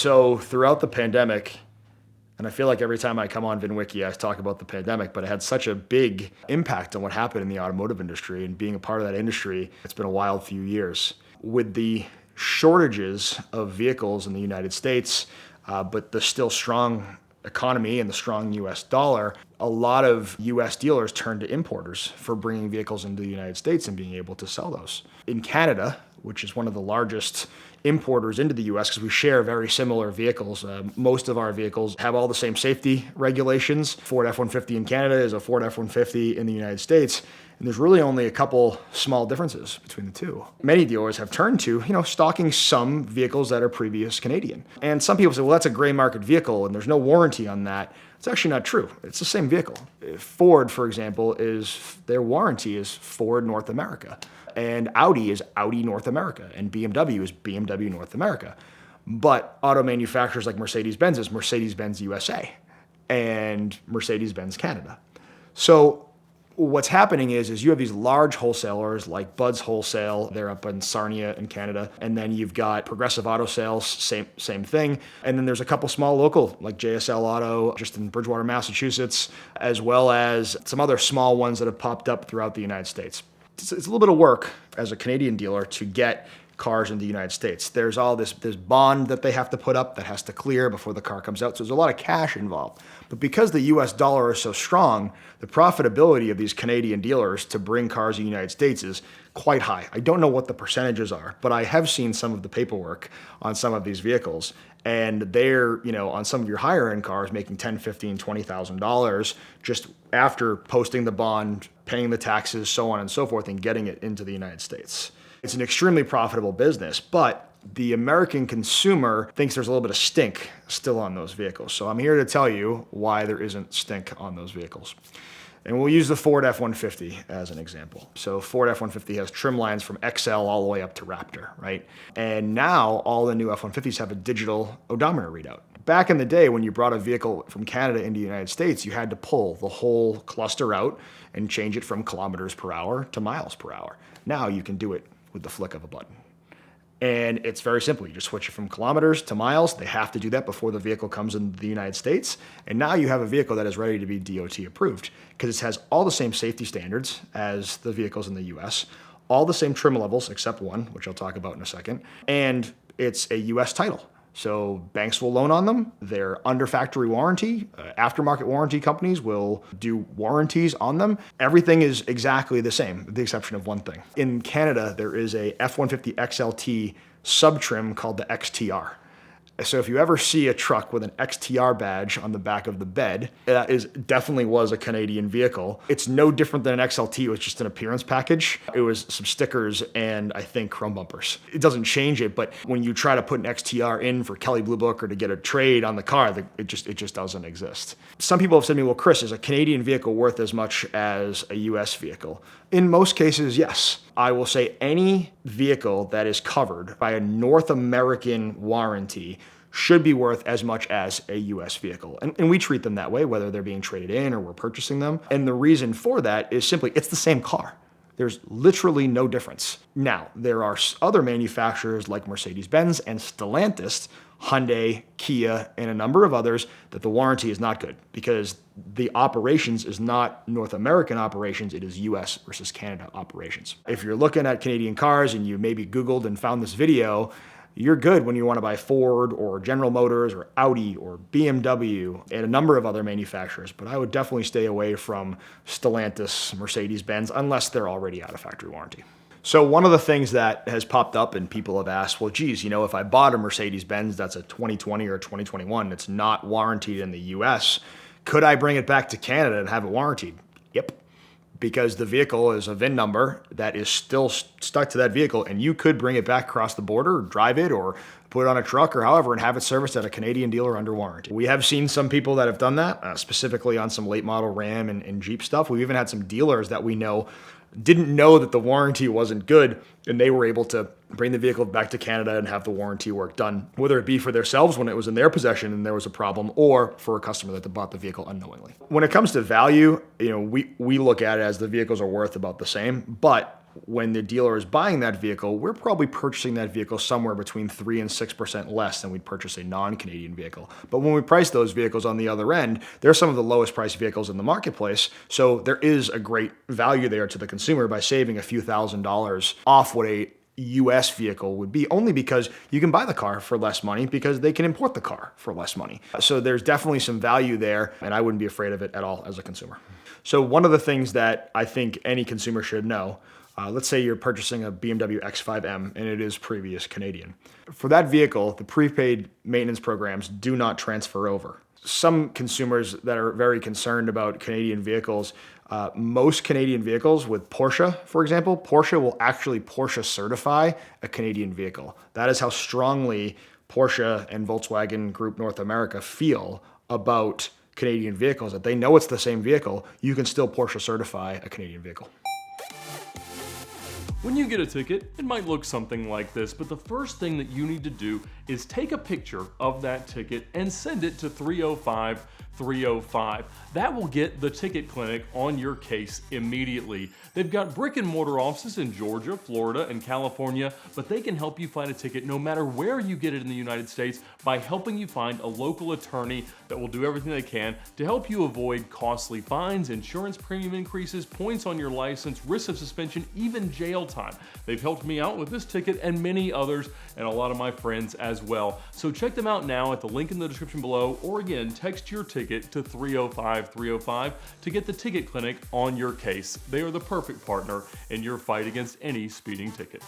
So throughout the pandemic, and I feel like every time I come on VINwiki, I talk about the pandemic, but it had such a big impact on what happened in the automotive industry. And being a part of that industry, it's been a wild few years. With the shortages of vehicles in the United States, but the still strong economy and the strong US dollar, a lot of US dealers turned to importers for bringing vehicles into the United States and being able to sell those. In Canada, which is one of the largest importers into the US because we share very similar vehicles. Most of our vehicles have all the same safety regulations. Ford F-150 in Canada is a Ford F-150 in the United States. And there's really only a couple small differences between the two. Many dealers have turned to, stocking some vehicles that are previous Canadian. And some people say, well, that's a gray market vehicle and there's no warranty on that. It's actually not true. It's the same vehicle. Ford, for example, their warranty is Ford North America. And Audi is Audi North America. And BMW is BMW North America. But auto manufacturers like Mercedes-Benz is Mercedes-Benz USA and Mercedes-Benz Canada. So what's happening is you have these large wholesalers like Bud's Wholesale, they're up in Sarnia in Canada, and then you've got Progressive Auto Sales, same thing. And then there's a couple small local like JSL Auto just in Bridgewater, Massachusetts, as well as some other small ones that have popped up throughout the United States. It's a little bit of work as a Canadian dealer to get cars in the United States. There's all this bond that they have to put up that has to clear before the car comes out. So there's a lot of cash involved. But because the US dollar is so strong, the profitability of these Canadian dealers to bring cars in the United States is quite high. I don't know what the percentages are, but I have seen some of the paperwork on some of these vehicles. And they're, on some of your higher end cars making $10,000, $15,000, $20,000 just after posting the bond, paying the taxes, so on and so forth, and getting it into the United States. It's an extremely profitable business, but the American consumer thinks there's a little bit of stink still on those vehicles. So I'm here to tell you why there isn't stink on those vehicles. And we'll use the Ford F-150 as an example. So Ford F-150 has trim lines from XL all the way up to Raptor, right? And now all the new F-150s have a digital odometer readout. Back in the day when you brought a vehicle from Canada into the United States, you had to pull the whole cluster out and change it from kilometers per hour to miles per hour. Now you can do it with the flick of a button. And it's very simple. You just switch it from kilometers to miles. They have to do that before the vehicle comes into the United States. And now you have a vehicle that is ready to be DOT approved because it has all the same safety standards as the vehicles in the US, all the same trim levels except one, which I'll talk about in a second. And it's a US title. So banks will loan on them. They're under factory warranty. Aftermarket warranty companies will do warranties on them. Everything is exactly the same, with the exception of one thing. In Canada, there is a F-150 XLT sub-trim called the XTR. So if you ever see a truck with an XTR badge on the back of the bed, that definitely was a Canadian vehicle. It's no different than an XLT. It was just an appearance package. It was some stickers and I think chrome bumpers. It doesn't change it, but when you try to put an XTR in for Kelley Blue Book or to get a trade on the car, it just doesn't exist. Some people have said to me, well, Chris, is a Canadian vehicle worth as much as a US vehicle? In most cases, yes. I will say any vehicle that is covered by a North American warranty should be worth as much as a US vehicle. And we treat them that way, whether they're being traded in or we're purchasing them. And the reason for that is simply, it's the same car. There's literally no difference. Now, there are other manufacturers like Mercedes-Benz and Stellantis, Hyundai, Kia, and a number of others that the warranty is not good because the operations is not North American operations, it is US versus Canada operations. If you're looking at Canadian cars and you maybe Googled and found this video, you're good when you want to buy Ford or General Motors or Audi or BMW and a number of other manufacturers, but I would definitely stay away from Stellantis, Mercedes-Benz, unless they're already out of factory warranty. So one of the things that has popped up and people have asked, well, geez, if I bought a Mercedes-Benz that's a 2020 or 2021, it's not warranted in the US, could I bring it back to Canada and have it warranted? Yep. Because the vehicle is a VIN number that is still stuck to that vehicle, and you could bring it back across the border, or drive it, or put it on a truck, or however, and have it serviced at a Canadian dealer under warranty. We have seen some people that have done that, specifically on some late model Ram and Jeep stuff. We've even had some dealers that we know didn't know that the warranty wasn't good, and they were able to bring the vehicle back to Canada and have the warranty work done, whether it be for themselves when it was in their possession and there was a problem, or for a customer that bought the vehicle unknowingly. When it comes to value, we look at it as the vehicles are worth about the same, but when the dealer is buying that vehicle, we're probably purchasing that vehicle somewhere between 3 and 6% less than we'd purchase a non-Canadian vehicle. But when we price those vehicles on the other end, they're some of the lowest priced vehicles in the marketplace. So there is a great value there to the consumer by saving a few $1,000s off what a US vehicle would be, only because you can buy the car for less money because they can import the car for less money. So there's definitely some value there, and I wouldn't be afraid of it at all as a consumer. So one of the things that I think any consumer should know, let's say you're purchasing a BMW X5M and it is previous Canadian. For that vehicle, the prepaid maintenance programs do not transfer over. Some consumers that are very concerned about Canadian vehicles, most Canadian vehicles with Porsche, for example, Porsche will actually Porsche certify a Canadian vehicle. That is how strongly Porsche and Volkswagen Group North America feel about Canadian vehicles, that they know it's the same vehicle, you can still Porsche certify a Canadian vehicle. When you get a ticket, it might look something like this, but the first thing that you need to do is take a picture of that ticket and send it to 305-305. That will get the ticket clinic on your case immediately. They've got brick and mortar offices in Georgia, Florida, and California, but they can help you find a ticket no matter where you get it in the United States by helping you find a local attorney that will do everything they can to help you avoid costly fines, insurance premium increases, points on your license, risk of suspension, even jail time. They've helped me out with this ticket and many others, and a lot of my friends as well. So check them out now at the link in the description below, or again, text your ticket to 305-305 to get the ticket clinic on your case. They are the perfect partner in your fight against any speeding ticket.